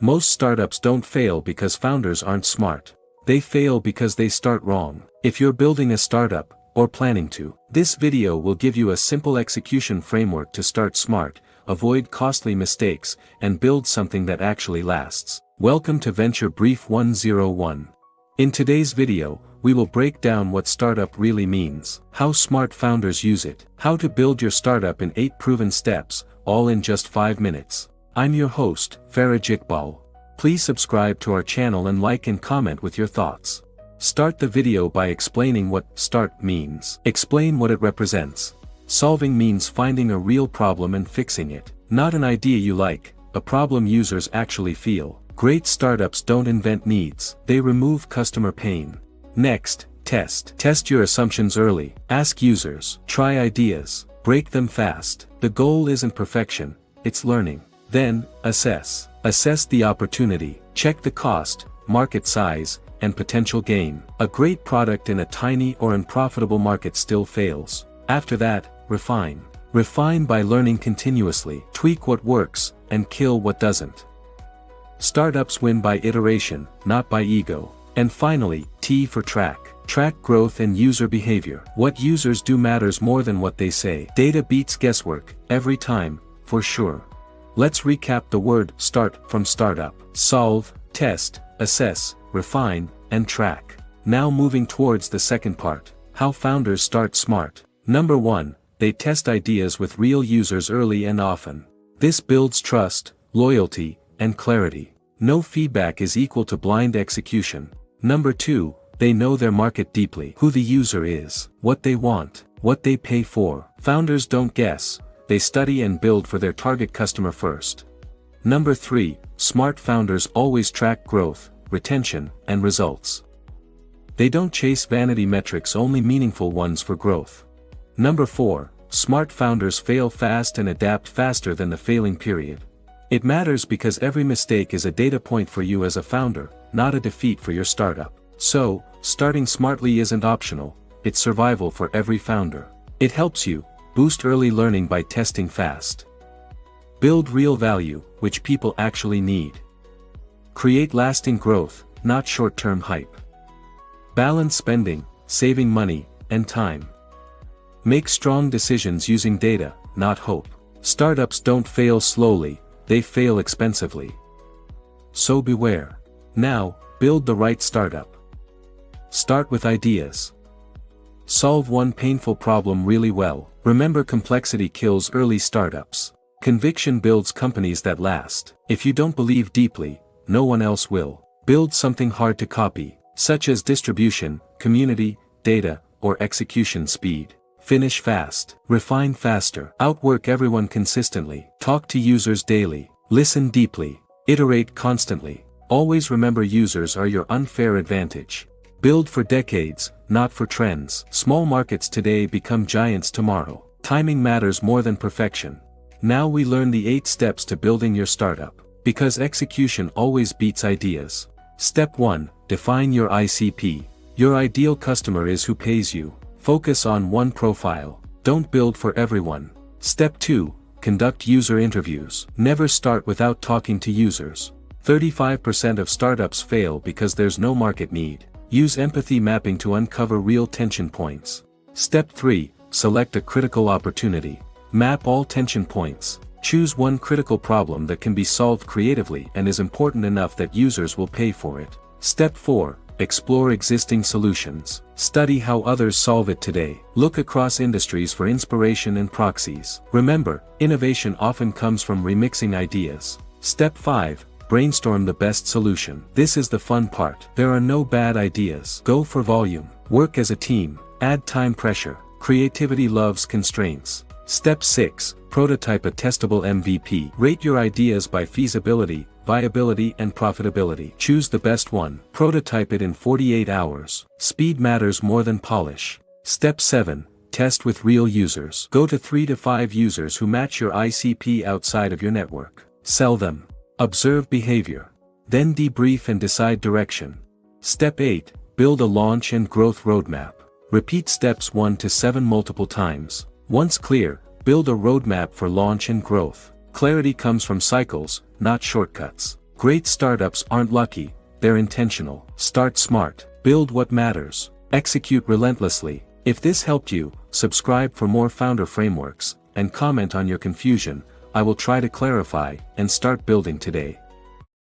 Most startups don't fail because founders aren't smart. They fail because they start wrong. If you're building a startup, or planning to, this video will give you a simple execution framework to start smart, avoid costly mistakes, and build something that actually lasts. Welcome to Venture Brief 101. In today's video, we will break down what startup really means, how smart founders use it, how to build your startup in 8 proven steps, all in just 5 minutes. I'm your host, Faraj Iqbal. Please subscribe to our channel and like and comment with your thoughts. Start the video by explaining what START means. Explain what it represents. Solving means finding a real problem and fixing it. Not an idea you like, a problem users actually feel. Great startups don't invent needs, they remove customer pain. Next, test. Test your assumptions early. Ask users. Try ideas. Break them fast. The goal isn't perfection, it's learning. Then, assess. Assess the opportunity. Check the cost, market size, and potential gain. A great product in a tiny or unprofitable market still fails. After that, refine. Refine by learning continuously. Tweak what works, and kill what doesn't. Startups win by iteration, not by ego. And finally, T for track. Track growth and user behavior. What users do matters more than what they say. Data beats guesswork, every time, for sure. Let's recap the word START from startup. Solve, test, assess, refine, and track. Now moving towards the second part, how founders start smart. Number 1, they test ideas with real users early and often. This builds trust, loyalty, and clarity. No feedback is equal to blind execution. Number 2, they know their market deeply. Who the user is, what they want, what they pay for. Founders don't guess, they study and build for their target customer first. Number 3, smart founders always track growth, retention, and results. They don't chase vanity metrics, only meaningful ones for growth. Number 4, smart founders fail fast and adapt faster than the failing period. It matters because every mistake is a data point for you as a founder, not a defeat for your startup. So, starting smartly isn't optional, it's survival for every founder. It helps you boost early learning by testing fast. Build real value, which people actually need. Create lasting growth, not short-term hype. Balance spending, saving money, and time. Make strong decisions using data, not hope. Startups don't fail slowly, they fail expensively. So beware. Now, build the right startup. Start with ideas. Solve one painful problem really well. Remember, complexity kills early startups. Conviction builds companies that last. If you don't believe deeply, no one else will. Build something hard to copy, such as distribution, community, data, or execution speed. Finish fast. Refine faster. Outwork everyone consistently. Talk to users daily. Listen deeply. Iterate constantly. Always remember, users are your unfair advantage. Build for decades, not for trends. Small markets today become giants tomorrow. Timing matters more than perfection. Now we learn the 8 steps to building your startup. Because execution always beats ideas. Step 1, define your ICP. Your ideal customer is who pays you. Focus on one profile. Don't build for everyone. Step 2, conduct user interviews. Never start without talking to users. 35% of startups fail because there's no market need. Use empathy mapping to uncover real tension points. Step 3, select a critical opportunity. Map all tension points. Choose one critical problem that can be solved creatively and is important enough that users will pay for it. Step 4, explore existing solutions. Study how others solve it today. Look across industries for inspiration and proxies. Remember, innovation often comes from remixing ideas. Step 5, brainstorm the best solution. This is the fun part. There are no bad ideas. Go for volume. Work as a team. Add time pressure. Creativity loves constraints. Step 6, prototype a testable MVP. Rate your ideas by feasibility, viability, and profitability. Choose the best one. Prototype it in 48 hours. Speed matters more than polish. Step 7, test with real users. Go to 3 to 5 users who match your ICP outside of your network. Sell them. Observe behavior. Then debrief and decide direction. Step 8, build a launch and growth roadmap. Repeat steps 1 to 7 multiple times. Once clear, build a roadmap for launch and growth. Clarity comes from cycles, not shortcuts. Great startups aren't lucky, they're intentional. Start smart. Build what matters. Execute relentlessly. If this helped you, subscribe for more founder frameworks, and comment on your confusion. I will try to clarify, and start building today.